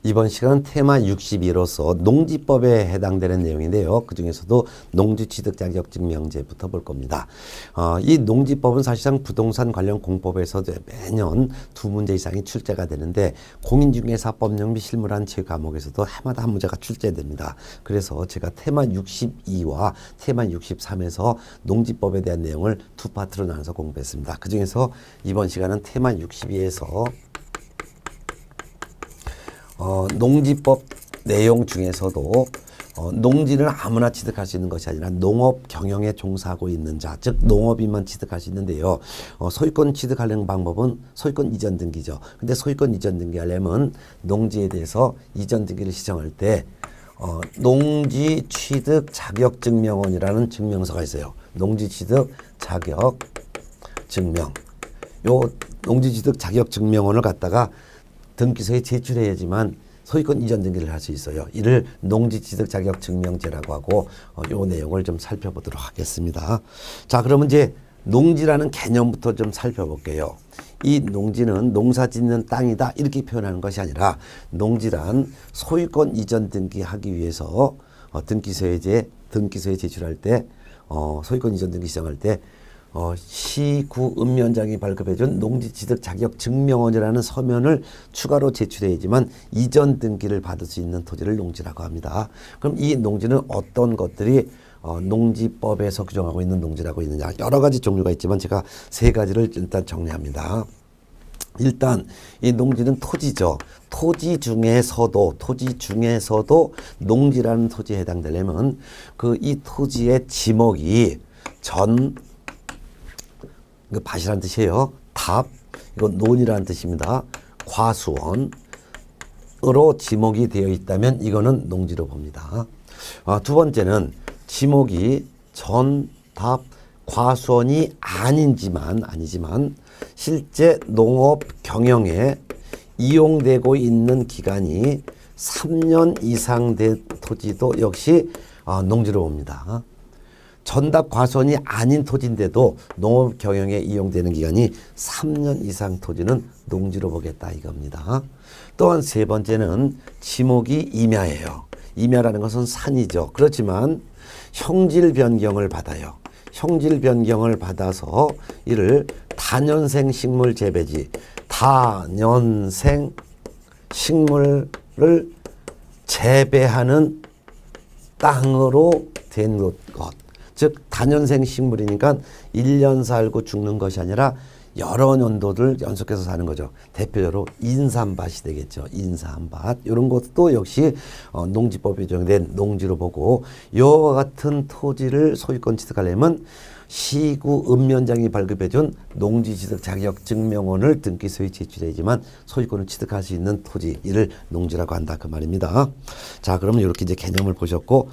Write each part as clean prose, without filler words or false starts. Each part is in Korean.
이번 시간은 테마 62로서 농지법에 해당되는 내용인데요. 그 중에서도 농지취득 자격증명제부터 볼 겁니다. 이 농지법은 사실상 부동산 관련 공법에서 매년 2문제 이상이 출제가 되는데 공인중개사법령 및 실무라는 제 과목에서도 해마다 한 문제가 출제됩니다. 그래서 제가 테마 62와 테마 63에서 농지법에 대한 내용을 두 파트로 나눠서 공부했습니다. 그 중에서 이번 시간은 테마 62에서 농지법 내용 중에서도 농지는 아무나 취득할 수 있는 것이 아니라 농업 경영에 종사하고 있는 자, 즉 농업인만 취득할 수 있는데요. 소유권 취득하려는 방법은 소유권 이전 등기죠. 근데 소유권 이전 등기하려면 농지에 대해서 이전 등기를 시정할 때 농지 취득 자격 증명원이라는 증명서가 있어요. 농지 취득 자격 증명. 요 농지 취득 자격 증명원을 갖다가 등기소에 제출해야지만 소유권 이전 등기를 할 수 있어요. 이를 농지취득자격증명제라고 하고 이 내용을 좀 살펴보도록 하겠습니다. 자, 그러면 이제 농지라는 개념부터 좀 살펴볼게요. 이 농지는 농사 짓는 땅이다 이렇게 표현하는 것이 아니라 농지란 소유권 이전 등기하기 위해서 등기소에 제출할 때 소유권 이전 등기 시정할 때 시구 읍면장이 발급해준 농지취득 자격증명원이라는 서면을 추가로 제출해야지만 이전 등기를 받을 수 있는 토지를 농지라고 합니다. 그럼 이 농지는 어떤 것들이 농지법에서 규정하고 있는 농지라고 있느냐. 여러 가지 종류가 있지만 제가 세 가지를 일단 정리합니다. 일단 이 농지는 토지죠. 토지 중에서도 농지라는 토지에 해당되려면 이 토지의 지목이 그 밭이라는 뜻이에요. 답, 이거 논이라는 뜻입니다. 과수원으로 지목이 되어 있다면 이거는 농지로 봅니다. 두 번째는 지목이 전, 답, 과수원이 아니지만 실제 농업 경영에 이용되고 있는 기간이 3년 이상 된 토지도 역시 농지로 봅니다. 전답 과수원이 아닌 토지인데도 농업 경영에 이용되는 기간이 3년 이상 토지는 농지로 보겠다 이겁니다. 또한 세 번째는 지목이 임야예요. 임야라는 것은 산이죠. 그렇지만 형질 변경을 받아요. 형질 변경을 받아서 이를 다년생 식물 재배지, 다년생 식물을 재배하는 땅으로 된 것. 즉 다년생 식물이니까 1년 살고 죽는 것이 아니라 여러 년도를 연속해서 사는 거죠. 대표적으로 인삼밭이 되겠죠. 인삼밭 이런 것도 역시 농지법에 적용된 농지로 보고 이와 같은 토지를 소유권 취득하려면 시구 읍면장이 발급해준 농지취득 자격증명원을 등기소에 제출해야지만 소유권을 취득할 수 있는 토지, 이를 농지라고 한다 그 말입니다. 자, 그러면 이렇게 이제 개념을 보셨고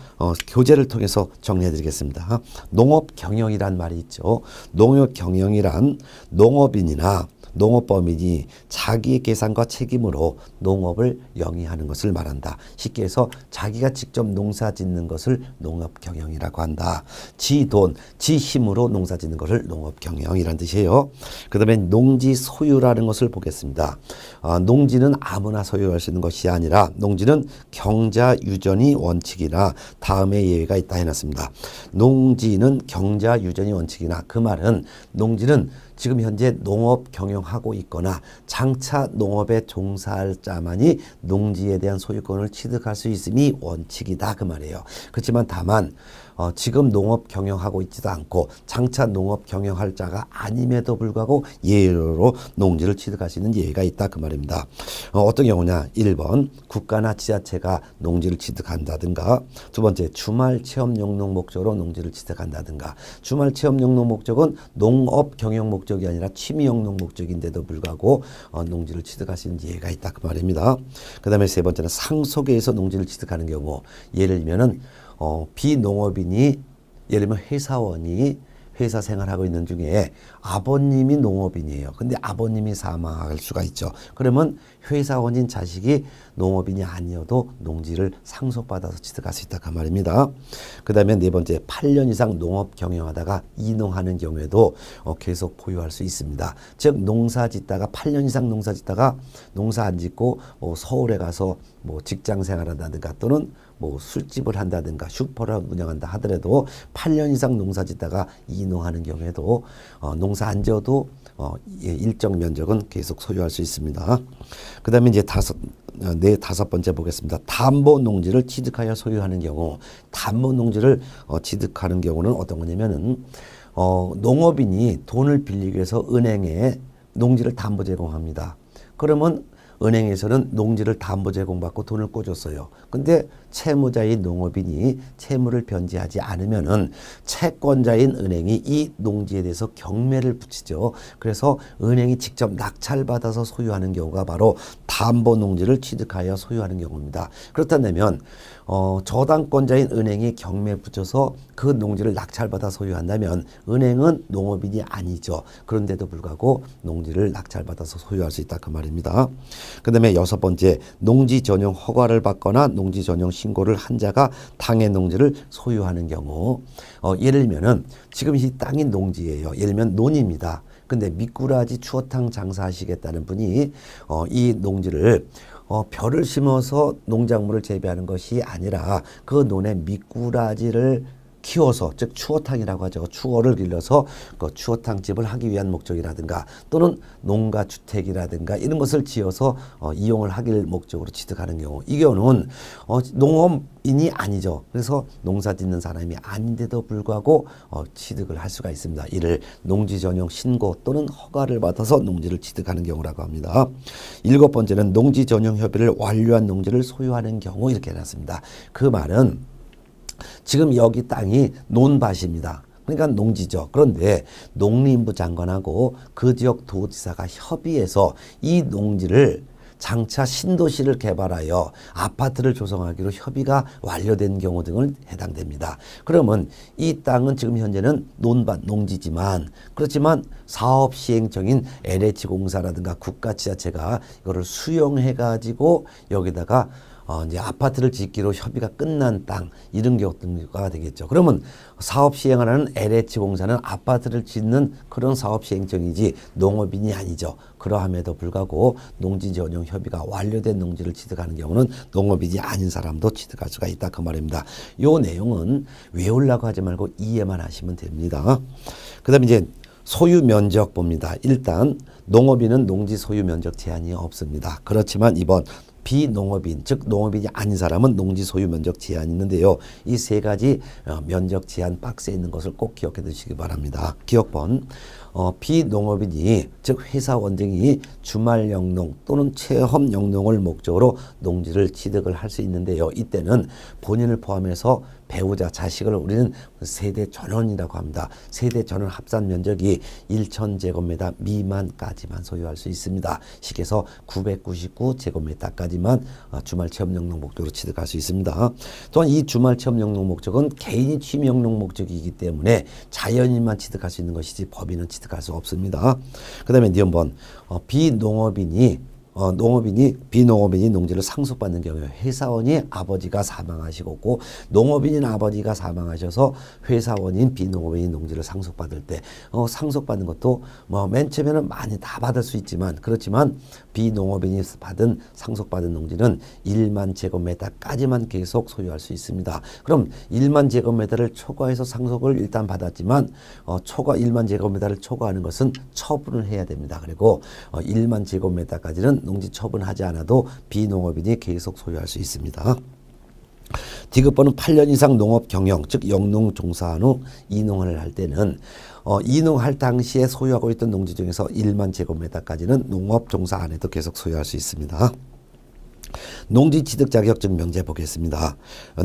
교재를 통해서 정리해드리겠습니다. 농업 경영이란 말이 있죠. 농업 경영이란 농업인이나 농업범인이 자기의 계산과 책임으로 농업을 영위하는 것을 말한다. 쉽게 해서 자기가 직접 농사 짓는 것을 농업 경영이라고 한다. 지 돈, 지 힘으로 농사 짓는 것을 농업 경영이라는 뜻이에요. 그 다음에 농지 소유라는 것을 보겠습니다. 농지는 아무나 소유할 수 있는 것이 아니라 농지는 경자 유전이 원칙이나 다음에 예외가 있다 해놨습니다. 농지는 경자 유전이 원칙이나 그 말은 농지는 지금 현재 농업 경영하고 있거나 장차 농업에 종사할 자만이 농지에 대한 소유권을 취득할 수 있음이 원칙이다 그 말이에요. 그렇지만 다만 지금 농업 경영하고 있지도 않고 장차 농업 경영할 자가 아님에도 불구하고 예외로 농지를 취득할 수 있는 예외가 있다 그 말입니다. 어떤 경우냐. 1번 국가나 지자체가 농지를 취득한다든가, 두 번째 주말 체험 영농 목적으로 농지를 취득한다든가. 주말 체험 영농 목적은 농업 경영 목적이 아니라 취미 영농 목적인데도 불구하고 농지를 취득할 수 있는 예외가 있다 그 말입니다. 그 다음에 세 번째는 상속에서 농지를 취득하는 경우, 예를 들면은 비농업인이 예를 들면 회사원이 회사 생활하고 있는 중에 아버님이 농업인이에요. 근데 아버님이 사망할 수가 있죠. 그러면 회사원인 자식이 농업인이 아니어도 농지를 상속받아서 취득할 수 있다 그 말입니다. 그 다음에 네 번째, 8년 이상 농업 경영하다가 이농하는 경우에도 계속 보유할 수 있습니다. 즉 농사 짓다가 8년 이상 농사 짓다가 농사 안 짓고 서울에 가서 직장 생활한다든가 또는 술집을 한다든가 슈퍼를 운영한다 하더라도 8년 이상 농사 짓다가 이농하는 경우에도 농사 안 지어도 일정 면적은 계속 소유할 수 있습니다. 그 다음에 이제 다섯 번째 보겠습니다. 담보 농지를 취득하여 소유하는 경우, 담보 농지를 취득하는 경우는 어떤 거냐면은 농업인이 돈을 빌리기 위해서 은행에 농지를 담보 제공합니다. 그러면 은행에서는 농지를 담보 제공받고 돈을 꿔줬어요. 근데 채무자인 농업인이 채무를 변제하지 않으면은 채권자인 은행이 이 농지에 대해서 경매를 붙이죠. 그래서 은행이 직접 낙찰받아서 소유하는 경우가 바로 담보 농지를 취득하여 소유하는 경우입니다. 그렇다면 저당권자인 은행이 경매 붙여서 그 농지를 낙찰받아 소유한다면 은행은 농업인이 아니죠. 그런데도 불구하고 농지를 낙찰받아서 소유할 수 있다 그 말입니다. 그 다음에 여섯 번째, 농지 전용 허가를 받거나 농지 전용 신고를 한 자가 당의 농지를 소유하는 경우, 예를 들면은 지금 이 땅이 농지예요. 예를 들면 논입니다. 근데 미꾸라지 추어탕 장사하시겠다는 분이 이 농지를 벼를 심어서 농작물을 재배하는 것이 아니라 그 논에 미꾸라지를 키워서, 즉 추어탕이라고 하죠. 추어를 길러서 그 추어탕집을 하기 위한 목적이라든가 또는 농가 주택이라든가 이런 것을 지어서 이용을 하길 목적으로 취득하는 경우, 이 경우는 농업인이 아니죠. 그래서 농사 짓는 사람이 아닌데도 불구하고 취득을 할 수가 있습니다. 이를 농지 전용 신고 또는 허가를 받아서 농지를 취득하는 경우라고 합니다. 일곱 번째는 농지 전용 협의를 완료한 농지를 소유하는 경우, 이렇게 해놨습니다. 그 말은 지금 여기 땅이 논밭입니다. 그러니까 농지죠. 그런데 농림부 장관하고 그 지역 도지사가 협의해서 이 농지를 장차 신도시를 개발하여 아파트를 조성하기로 협의가 완료된 경우 등을 해당됩니다. 그러면 이 땅은 지금 현재는 논밭, 농지지만 그렇지만 사업 시행청인 LH공사라든가 국가지자체가 이거를 수용해 가지고 여기다가 이제 아파트를 짓기로 협의가 끝난 땅, 이런 경우가 되겠죠. 그러면 사업 시행을 하는 LH공사는 아파트를 짓는 그런 사업 시행청이지 농업인이 아니죠. 그러함에도 불구하고 농지 전용 협의가 완료된 농지를 취득하는 경우는 농업인이 아닌 사람도 취득할 수가 있다 그 말입니다. 요 내용은 외우려고 하지 말고 이해만 하시면 됩니다. 그 다음에 이제 소유 면적 봅니다. 일단 농업인은 농지 소유 면적 제한이 없습니다. 그렇지만 이번 비농업인, 즉 농업인이 아닌 사람은 농지 소유 면적 제한이 있는데요. 이 세 가지 면적 제한 박스에 있는 것을 꼭 기억해 두시기 바랍니다. 기억번, 비농업인이, 즉 회사원 등이 주말 영농 또는 체험 영농을 목적으로 농지를 취득을 할 수 있는데요. 이때는 본인을 포함해서 배우자, 자식을 우리는 세대 전원이라고 합니다. 세대 전원 합산 면적이 1,000제곱미터 미만까지만 소유할 수 있습니다. 식에서 999제곱미터까지만 주말 체험 영농 목적으로 취득할 수 있습니다. 또한 이 주말 체험 영농 목적은 개인이 취미 영농 목적이기 때문에 자연인만 취득할 수 있는 것이지 법인은 취득할 수 없습니다. 그 다음에 니은번, 비농업인이 농지를 상속받는 경우에 회사원이 아버지가 사망하시고 농업인인 아버지가 사망하셔서 회사원인 비농업인이 농지를 상속받을 때 상속받는 것도 맨 처음에는 많이 다 받을 수 있지만, 그렇지만 비농업인이 상속받은 농지는 1만 제곱미터까지만 계속 소유할 수 있습니다. 그럼 1만 제곱미터를 초과해서 상속을 일단 받았지만 1만 제곱미터를 초과하는 것은 처분을 해야 됩니다. 그리고 1만 제곱미터까지는 농지 처분하지 않아도 비농업인이 계속 소유할 수 있습니다. 디귿번은 8년 이상 농업 경영, 즉 영농 종사한 후 이농을 할 때는 이농할 당시에 소유하고 있던 농지 중에서 1만 제곱미터까지는 농업 종사 안 해도 계속 소유할 수 있습니다. 농지 취득 자격증 명제 보겠습니다.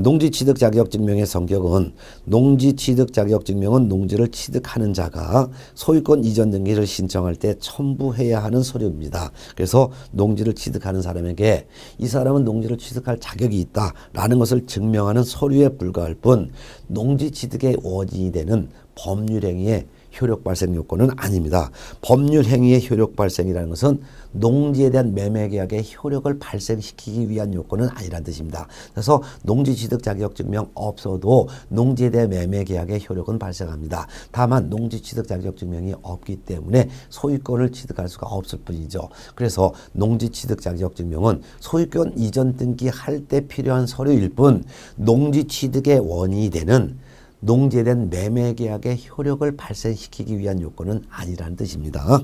농지 취득 자격증 명의 성격은, 농지 취득 자격증 명은 농지를 취득하는 자가 소유권 이전 등기를 신청할 때 첨부해야 하는 서류입니다. 그래서 농지를 취득하는 사람에게 이 사람은 농지를 취득할 자격이 있다라는 것을 증명하는 서류에 불과할 뿐 농지 취득의 원인이 되는 법률행위의 효력 발생 요건은 아닙니다. 법률행위의 효력 발생이라는 것은 농지에 대한 매매계약의 효력을 발생시키기 위한 요건은 아니란 뜻입니다. 그래서 농지취득 자격증명 없어도 농지에 대한 매매계약의 효력은 발생합니다. 다만 농지취득 자격증명이 없기 때문에 소유권을 취득할 수가 없을 뿐이죠. 그래서 농지취득 자격증명은 소유권 이전 등기할 때 필요한 서류일 뿐 농지취득의 원인이 되는 농지에 대한 매매계약의 효력을 발생시키기 위한 요건은 아니라는 뜻입니다.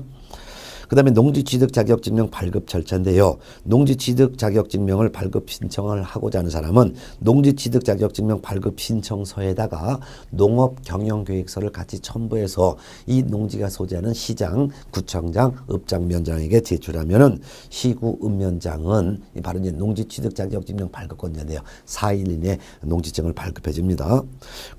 그 다음에 농지취득 자격증명 발급 절차인데요. 농지취득 자격증명을 발급 신청을 하고자 하는 사람은 농지취득 자격증명 발급 신청서에다가 농업경영계획서를 같이 첨부해서 이 농지가 소재하는 시장, 구청장, 읍장면장에게 제출하면은 시구 읍면장은 바로 이제 농지취득 자격증명 발급권자인데요. 4일 이내 농지증을 발급해 줍니다.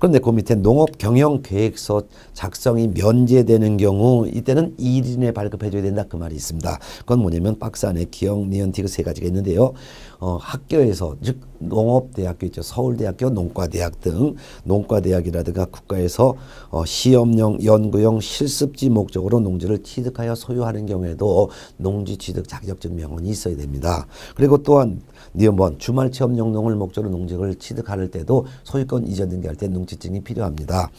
그런데 그 밑에 농업경영계획서 작성이 면제되는 경우 이때는 2일 이내 발급해 줘야 된다. 그 말이 있습니다. 그건 뭐냐면 박스 안에 기억, 니은, 디귿 세 가지가 있는데요. 학교에서 즉 농업대학교 있죠. 서울대학교, 농과대학 등 농과대학이라든가 국가에서 시험용, 연구용, 실습지 목적으로 농지를 취득하여 소유하는 경우에도 농지취득 자격증명은 있어야 됩니다. 그리고 또한 니은번 주말 체험용 농을 목적으로 농지를 취득할 때도 소유권 이전 등기할 때 농지증이 필요합니다.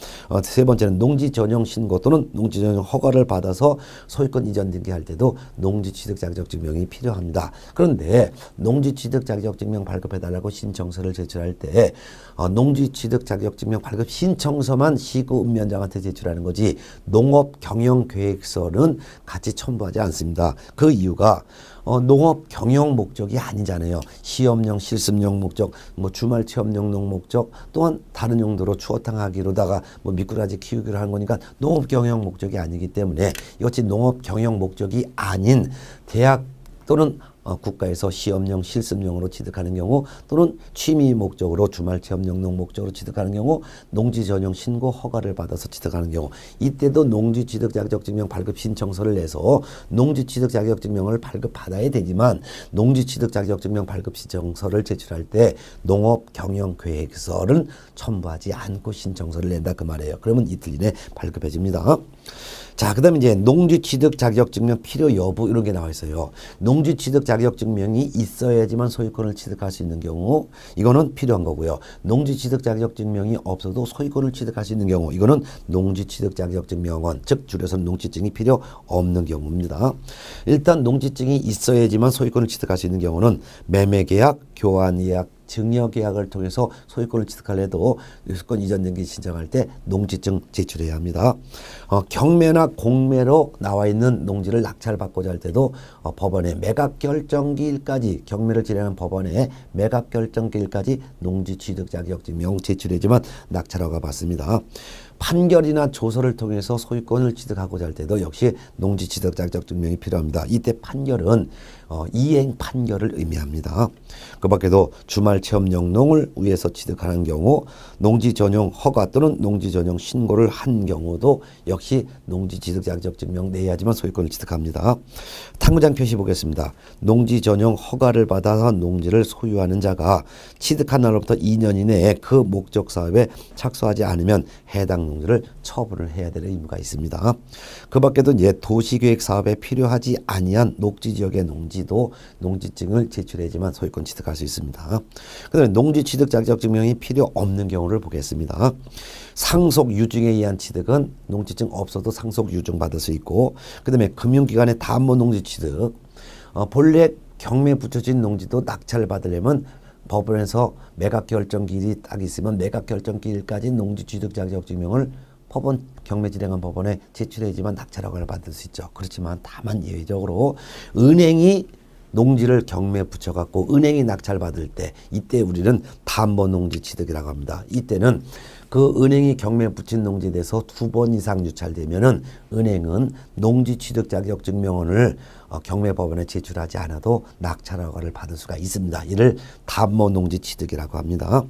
세 번째는 농지 전용 신고 또는 농지 전용 허가를 받아서 소유권 이전 등기할 때도 농지취득 자격증명이 필요합니다. 그런데 농지취득 자격증명 발급해달라고 신청서를 제출할 때 농지취득 자격증명 발급 신청서만 시구 읍면장한테 제출하는 거지 농업경영계획서는 같이 첨부하지 않습니다. 그 이유가 농업 경영 목적이 아니잖아요. 시험용, 실습용 목적, 뭐 주말 체험용 농 목적, 또한 다른 용도로 추어탕하기로다가 뭐 미꾸라지 키우기로 하는 거니까 농업 경영 목적이 아니기 때문에 이것이 농업 경영 목적이 아닌 대학 또는 국가에서 시험용, 실습용으로 취득하는 경우 또는 취미 목적으로 주말 체험용 농 목적으로 취득하는 경우 농지 전용 신고 허가를 받아서 취득하는 경우 이때도 농지취득 자격증명 발급 신청서를 내서 농지취득 자격증명을 발급받아야 되지만 농지취득 자격증명 발급 신청서를 제출할 때 농업경영계획서를 첨부하지 않고 신청서를 낸다 그 말이에요. 그러면 이틀 이내 발급해 줍니다. 자, 그 다음에 이제 농지취득 자격증명 필요 여부 이런 게 나와 있어요. 농지취득 자격증명이 있어야지만 소유권을 취득할 수 있는 경우 이거는 필요한 거고요. 농지취득 자격증명이 없어도 소유권을 취득할 수 있는 경우 이거는 농지취득 자격증명원 즉 줄여서 농지증이 필요 없는 경우입니다. 일단 농지증이 있어야지만 소유권을 취득할 수 있는 경우는 매매계약, 교환계약, 증여계약을 통해서 소유권을 취득하려도 소유권 이전 등기 신청할 때 농지증 제출해야 합니다. 경매나 공매로 나와 있는 농지를 낙찰받고자 할 때도 법원에 매각결정기일까지 경매를 진행하는 법원에 매각결정기일까지 농지취득 자격증명 제출해야지만 낙찰허가 받습니다. 판결이나 조서를 통해서 소유권을 취득하고자 할 때도 역시 농지취득 자격증명이 필요합니다. 이때 판결은 이행 판결을 의미합니다. 그 밖에도 주말 체험용 농을 위해서 취득하는 경우 농지 전용 허가 또는 농지 전용 신고를 한 경우도 역시 농지취득 자격증명 내야지만 소유권을 취득합니다. 탐구장 표시 보겠습니다. 농지 전용 허가를 받아서 농지를 소유하는 자가 취득한 날로부터 2년 이내에 그 목적 사업에 착수하지 않으면 해당 농지를 처분을 해야 될 의무가 있습니다. 그 밖에도 이제 도시계획 사업에 필요하지 아니한 녹지지역의 농지도 농지증을 제출해야지만 소유권 취득할 수 있습니다. 그 다음에 농지취득 자격증명이 필요 없는 경우를 보겠습니다. 상속 유증에 의한 취득은 농지증 없어도 상속 유증 받을 수 있고 그 다음에 금융기관의 담보 농지취득 본래 경매 붙여진 농지도 낙찰 받으려면 법원에서 매각결정기일이 딱 있으면 매각결정기일까지 농지취득 자격증명을 법원 경매 진행한 법원에 제출해야지만 낙찰허가를 받을 수 있죠. 그렇지만 다만 예외적으로 은행이 농지를 경매에 붙여갖고 은행이 낙찰받을 때 이때 우리는 담보농지취득이라고 합니다. 이때는 그 은행이 경매에 붙인 농지에 대해서 2번 이상 유찰되면은 은행은 농지취득 자격증명원을 경매법원에 제출하지 않아도 낙찰허가를 받을 수가 있습니다. 이를 담보농지취득이라고 합니다.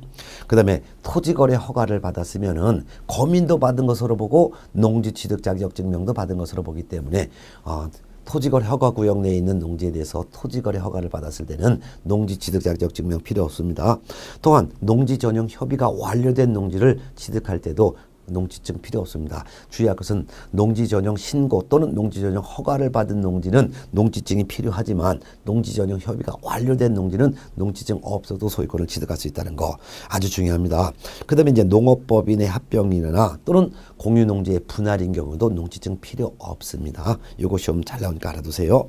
그 다음에 토지거래 허가를 받았으면은 거민도 받은 것으로 보고 농지취득 자격증명도 받은 것으로 보기 때문에 토지거래 허가구역 내에 있는 농지에 대해서 토지거래 허가를 받았을 때는 농지취득 자격증명 필요 없습니다. 또한 농지 전용 협의가 완료된 농지를 취득할 때도 농지증 필요 없습니다. 주의할 것은 농지 전용 신고 또는 농지 전용 허가를 받은 농지는 농지증이 필요하지만 농지 전용 협의가 완료된 농지는 농지증 없어도 소유권을 취득할 수 있다는 거 아주 중요합니다. 그 다음에 이제 농업법인의 합병이나 또는 공유농지의 분할인 경우도 농지증 필요 없습니다. 요거 시험 잘 나오니까 알아두세요.